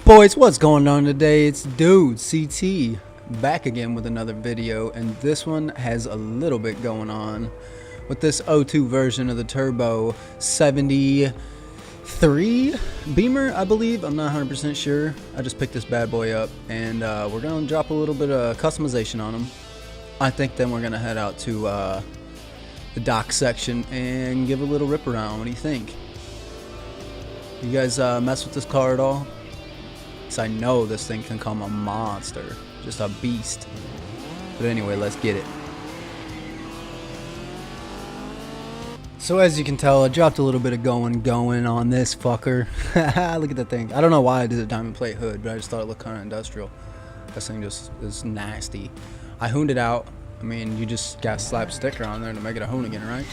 Boys, what's going on today? It's Dude CT back again with another video, and this one has a little bit going on with this O2 version of the Turbo 73 Beamer, I believe. I'm not 100% sure. I just picked this bad boy up, and we're gonna drop a little bit of customization on him. I think then we're gonna head out to the dock section and give a little rip around. What do you think? You guys mess with this car at all? I know this thing can come a monster, just a beast. But anyway, let's get it. So as you can tell, I dropped a little bit of going on this fucker. Look at that thing. I don't know why I did a diamond plate hood, but I just thought it looked kind of industrial. This thing just is nasty. I hooned it out. I mean, you just got to slap a sticker on there to make it a hoonigan, right?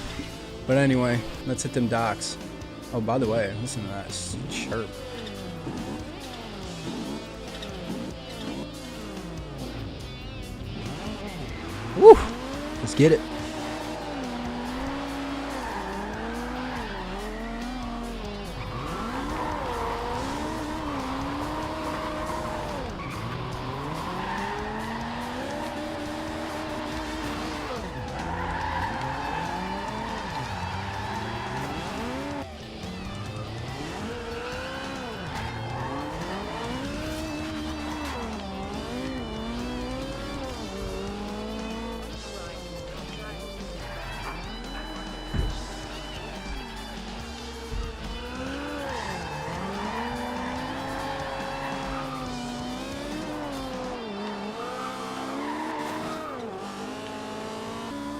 But anyway, let's hit them docks. Oh, by the way, listen to that chirp. Woo! Let's get it.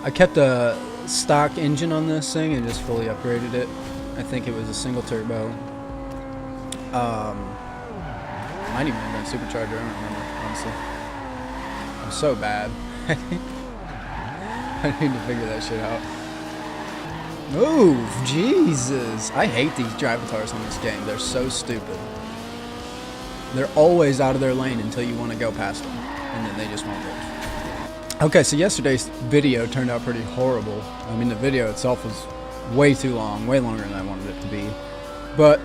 I kept a stock engine on this thing and just fully upgraded it. I think it was a single turbo. Might even have been a supercharger, I don't remember, honestly. I'm so bad. I need to figure that shit out. Move! Jesus! I hate these drivatars on this game. They're so stupid. They're always out of their lane until you want to go past them, and then they just won't move. Okay, so yesterday's video turned out pretty horrible. I mean, the video itself was way too long, way longer than I wanted it to be. But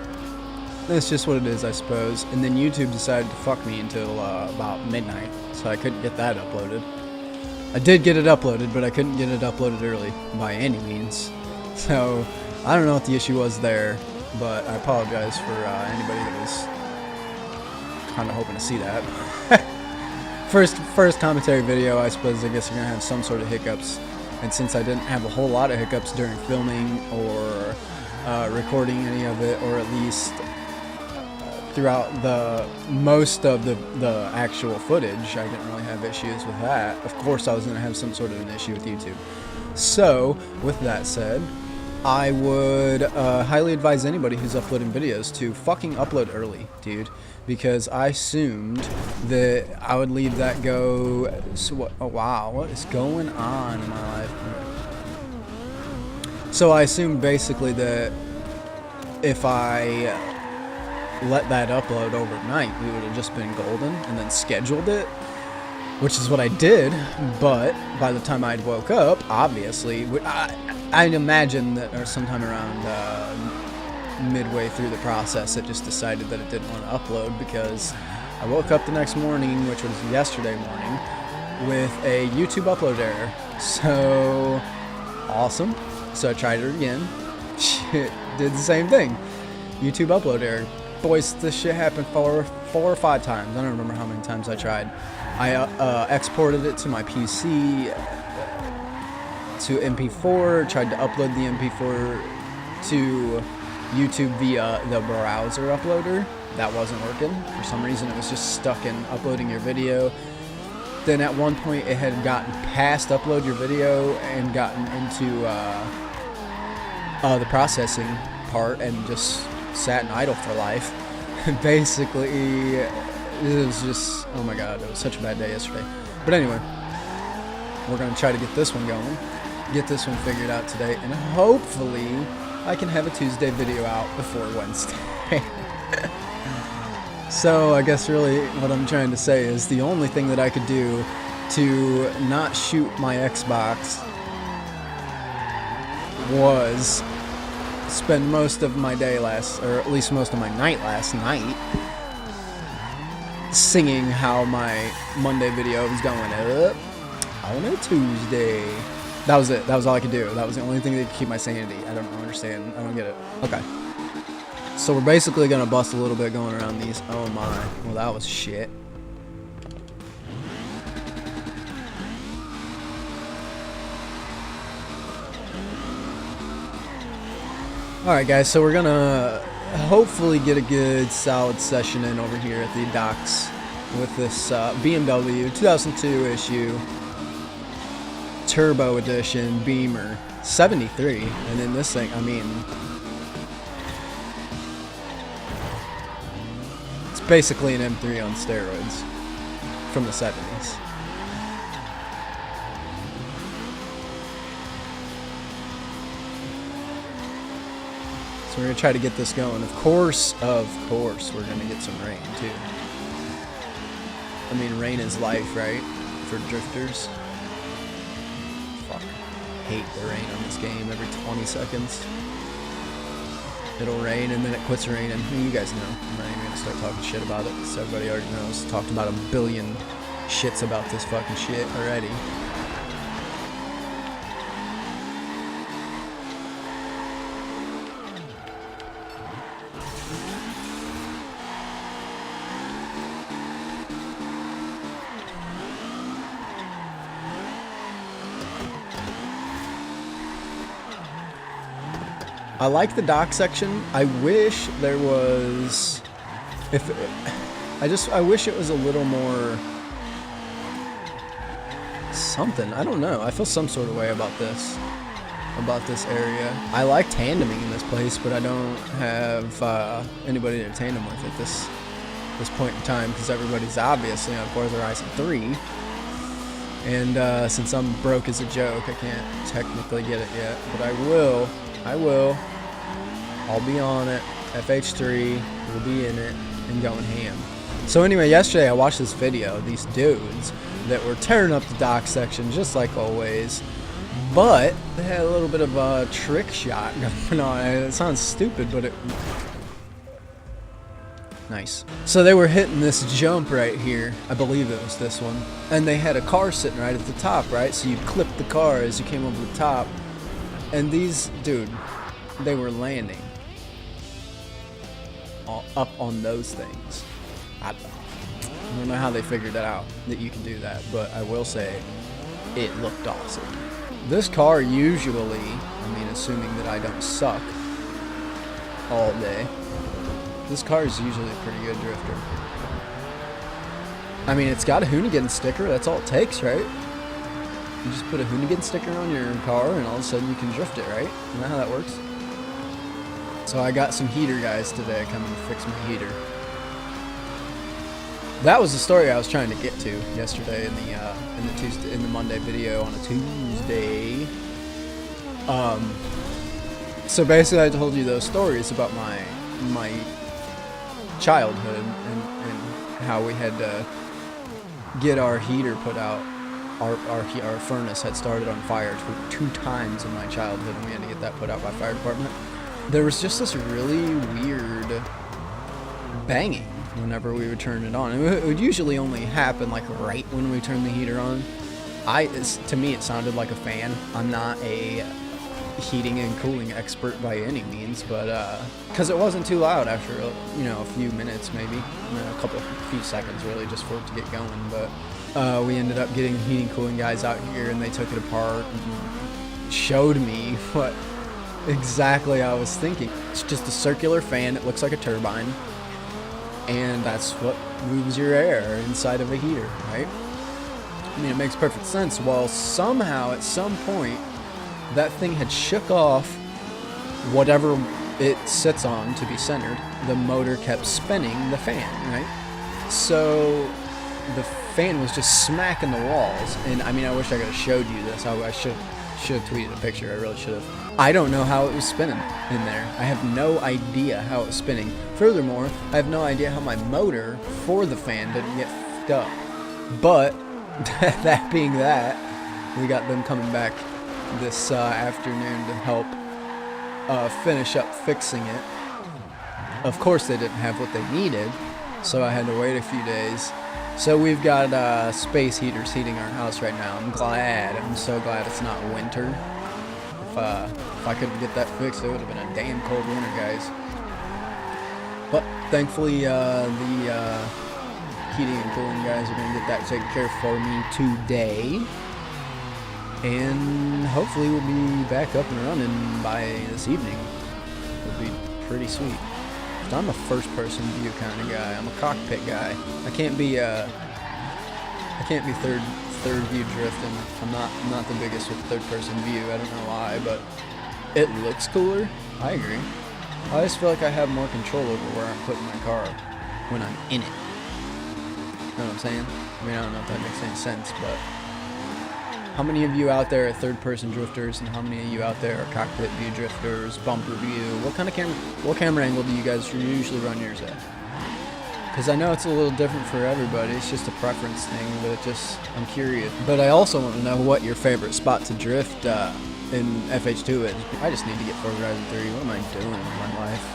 that's just what it is, I suppose. And then YouTube decided to fuck me until about midnight, so I couldn't get that uploaded. I did get it uploaded, but I couldn't get it uploaded early by any means. So I don't know what the issue was there, but I apologize for anybody that was kind of hoping to see that. First commentary video, I suppose. I guess you're gonna have some sort of hiccups, and since I didn't have a whole lot of hiccups during filming or recording any of it, or at least throughout the most of the actual footage, I didn't really have issues with that. Of course, I was gonna have some sort of an issue with YouTube. So, with that said, I would highly advise anybody who's uploading videos to fucking upload early, dude. Because I assumed that I would leave that go. So what? Oh wow, what is going on in my life? So I assumed basically that if I let that upload overnight, we would have just been golden and then scheduled it, which is what I did. But by the time I'd woke up, obviously, I'd imagine that, or sometime around midway through the process, it just decided that it didn't want to upload, because I woke up the next morning, which was yesterday morning, with a YouTube upload error. So awesome. So I tried it again. Shit, did the same thing. YouTube upload error. Boys, this shit happened four or five times. I don't remember how many times I tried. I exported it to my PC to MP4, tried to upload the MP4 to YouTube via the browser uploader. That wasn't working. For some reason, it was just stuck in uploading your video. Then at one point, it had gotten past upload your video and gotten into the processing part and just sat in idle for life. Basically, it was just, oh my god, it was such a bad day yesterday. But anyway, we're going to try to get this one going, get this one figured out today, and hopefully I can have a Tuesday video out before Wednesday. So I guess really what I'm trying to say is the only thing that I could do to not shoot my Xbox was spend most of my day or at least most of my night last night singing how my Monday video was going up on a Tuesday. That was it. That was all I could do. That was the only thing that could keep my sanity. I don't understand. I don't get it. Okay. So we're basically going to bust a little bit going around these. Oh my. Well, that was shit. Alright guys, so we're going to hopefully get a good solid session in over here at the docks with this BMW 2002 issue Turbo Edition Beamer 73. And then this thing, I mean, it's basically an M3 on steroids from the 70s. So we're going to try to get this going. Of course, we're going to get some rain, too. I mean, rain is life, right? For drifters. Fuck. Hate the rain on this game. Every 20 seconds. It'll rain, and then it quits raining. You guys know. I'm not even going to start talking shit about it, because everybody already knows. Talked about a billion shits about this fucking shit already. I like the dock section. I wish there was, I wish it was a little more something. I don't know. I feel some sort of way about this area. I like tandeming in this place, but I don't have anybody to tandem with at this point in time, because everybody's obviously on Forza Horizon 3. And since I'm broke as a joke, I can't technically get it yet, but I will. I'll be on it. FH2 will be in it and going ham. So anyway, yesterday I watched this video. These dudes that were tearing up the dock section just like always, but they had a little bit of a trick shot going on. It sounds stupid, but it... Nice. So they were hitting this jump right here. I believe it was this one. And they had a car sitting right at the top, right? So you clip the car as you came over the top. And these, dude, they were landing up on those things. I don't know how they figured that out, that you can do that, but I will say it looked awesome. This car usually, I mean, assuming that I don't suck all day, this car is usually a pretty good drifter. I mean, it's got a Hoonigan sticker, that's all it takes, right? You just put a Hoonigan sticker on your car and all of a sudden you can drift it, right? Isn't that how that works? So I got some heater guys today coming to fix my heater. That was the story I was trying to get to yesterday in the Monday video on a Tuesday. So basically I told you those stories about my childhood and how we had to get our heater put out. Our furnace had started on fire two times in my childhood, and we had to get that put out by fire department. There was just this really weird banging whenever we would turn it on. It would usually only happen like right when we turned the heater on. To me, it sounded like a fan. I'm not a heating and cooling expert by any means, but because it wasn't too loud after a few minutes, maybe a few seconds really, just for it to get going. But we ended up getting heating cooling guys out here, and they took it apart and showed me what exactly I was thinking. It's just a circular fan. It looks like a turbine, and that's what moves your air inside of a heater, right? I mean, it makes perfect sense. Well, somehow at some point that thing had shook off whatever it sits on to be centered. The motor kept spinning the fan, right? So the fan was just smacking the walls. And I mean, I wish I could have showed you this. I should have tweeted a picture. I really should have. I don't know how it was spinning in there. I have no idea how it was spinning. Furthermore, I have no idea how my motor for the fan didn't get f***ed up. But that being that, we got them coming back this afternoon to help finish up fixing it. Of course, they didn't have what they needed, so I had to wait a few days. So we've got space heaters heating our house right now. I'm so glad it's not winter. If I couldn't get that fixed, it would have been a damn cold winter, guys. But thankfully, the heating and cooling guys are going to get that taken care of for me today. And hopefully we'll be back up and running by this evening. It'll be pretty sweet. I'm a first-person view kind of guy. I'm a cockpit guy. I can't be third view drifting. I'm not the biggest with third-person view. I don't know why, but it looks cooler. I agree. I just feel like I have more control over where I'm putting my car when I'm in it. You know what I'm saying? I mean, I don't know if that makes any sense, but how many of you out there are third-person drifters, and how many of you out there are cockpit view drifters, bumper view? What camera angle do you guys usually run yours at? Because I know it's a little different for everybody. It's just a preference thing, but I'm curious. But I also want to know what your favorite spot to drift in FH2 is. I just need to get Forza Horizon 3. What am I doing with my life?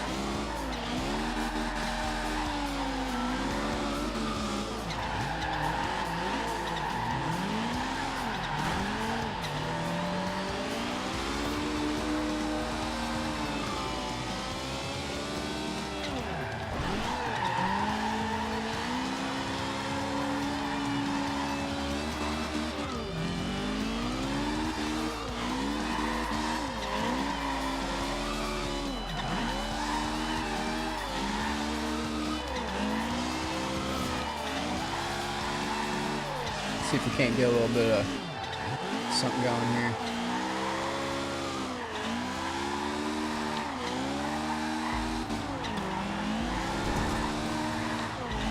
See if we can't get a little bit of something going here.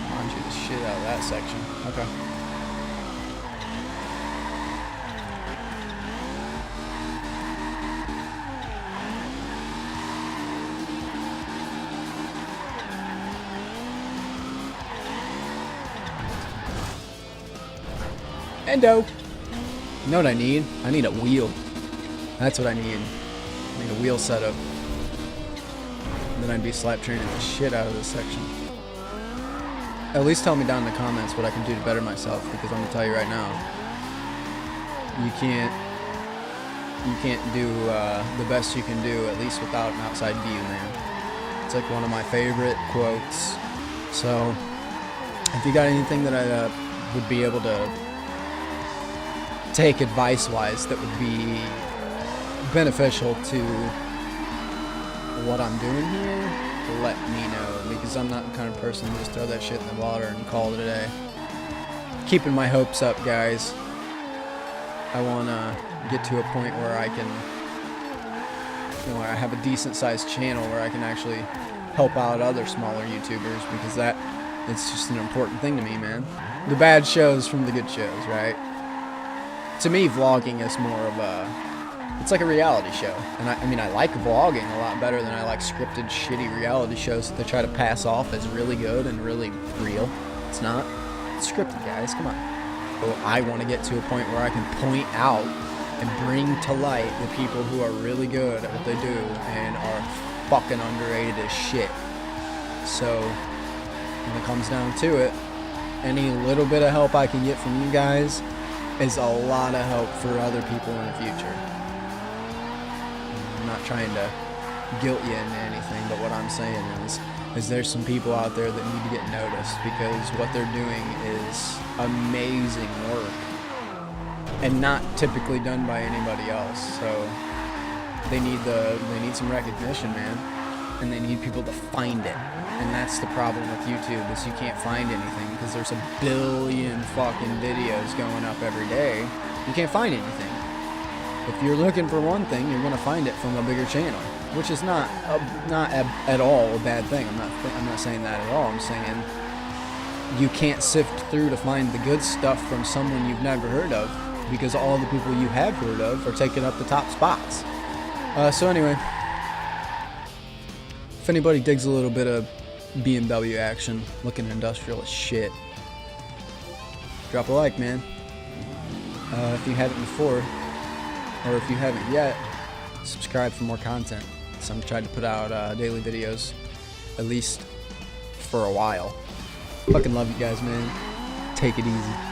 Launch the shit out of that section. Okay. Endo. You know what I need? I need a wheel. That's what I need. I need a wheel setup. And then I'd be slap training the shit out of this section. At least tell me down in the comments what I can do to better myself, because I'm gonna tell you right now, you can't do the best you can do, at least without an outside view, man. It's like one of my favorite quotes. So if you got anything that I would be able to take advice-wise that would be beneficial to what I'm doing here, let me know, because I'm not the kind of person to just throw that shit in the water and call it a day. Keeping my hopes up, guys. I want to get to a point where I can, I have a decent-sized channel where I can actually help out other smaller YouTubers, because it's just an important thing to me, man. The bad shows from the good shows, right? To me, vlogging is more of it's like a reality show. And I mean, I like vlogging a lot better than I like scripted, shitty reality shows that they try to pass off as really good and really real. It's not. It's scripted, guys. Come on. So I want to get to a point where I can point out and bring to light the people who are really good at what they do and are fucking underrated as shit. So when it comes down to it, any little bit of help I can get from you guys is a lot of help for other people in the future. I'm not trying to guilt you into anything, but what I'm saying is there's some people out there that need to get noticed, because what they're doing is amazing work and not typically done by anybody else. So they need some recognition, man, and they need people to find it. And that's the problem with YouTube, is you can't find anything because there's a billion fucking videos going up every day. You can't find anything. If you're looking for one thing, you're gonna find it from a bigger channel, which is not at all a bad thing. I'm not saying that at all. I'm saying you can't sift through to find the good stuff from someone you've never heard of, because all the people you have heard of are taking up the top spots. So anyway, if anybody digs a little bit of BMW action, looking industrial as shit, drop a like, man. If you haven't before, or if you haven't yet, subscribe for more content. So I'm trying to put out daily videos, at least for a while. Fucking love you guys, man. Take it easy.